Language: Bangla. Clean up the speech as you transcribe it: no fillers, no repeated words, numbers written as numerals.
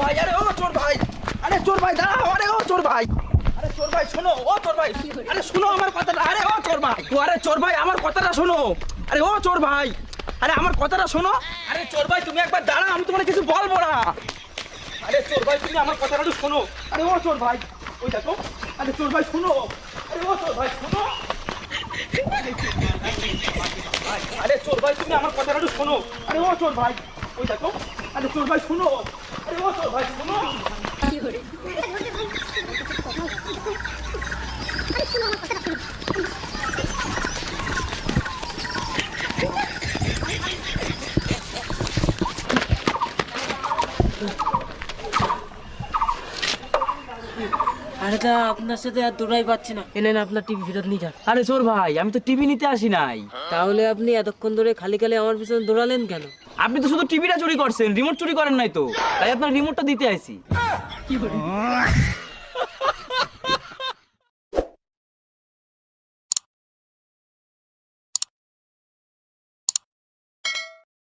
ভাই, আরে ও চোর ভাই, আরে চোর ভাই দাঁড়াও, আরে ও চোর ভাই, আরে চোর ভাই শোনো, ও চোর ভাই, আরে শোনো আমার কথাটা, আরে ও চোর ভাই, আরে চোর ভাই আমার কথাটা শোনো, আরে ও চোর ভাই, আরে আমার কথাটা শোনো, আরে চোর ভাই তুমি একবার দাঁড়াও, আমি তোমাকে কিছু বলবো না, আরে চোর ভাই তুমি আমার কথাটা একটু শোনো, আরে ও চোর ভাই, ওই দেখো, আরে চোর ভাই শোনো, আরে ও চোর ভাই শোনো, আরে চোর ভাই তুমি আমার কথাটা একটু শোনো, আরে ও চোর ভাই, ওই দেখো, আরে চোর ভাই শোনো, আরে ও চোর ভাই শোনো, আরে দা আপনার সাথে আর দৌড়াই পাচ্ছি না, এনেন আপনার টিভি ফেরত নিয়ে যান। আরে চোর ভাই আমি তো টিভি নিতে আসি নাই, তাহলে আপনি এতক্ষণ ধরে খালি খালি আমার পিছনে দৌড়ালেন কেন? আপনি তো শুধু টিভিটা চুরি করছেন, রিমোট চুরি করেন নাই তো, তাই আপনার রিমোটটা দিতে আইছি।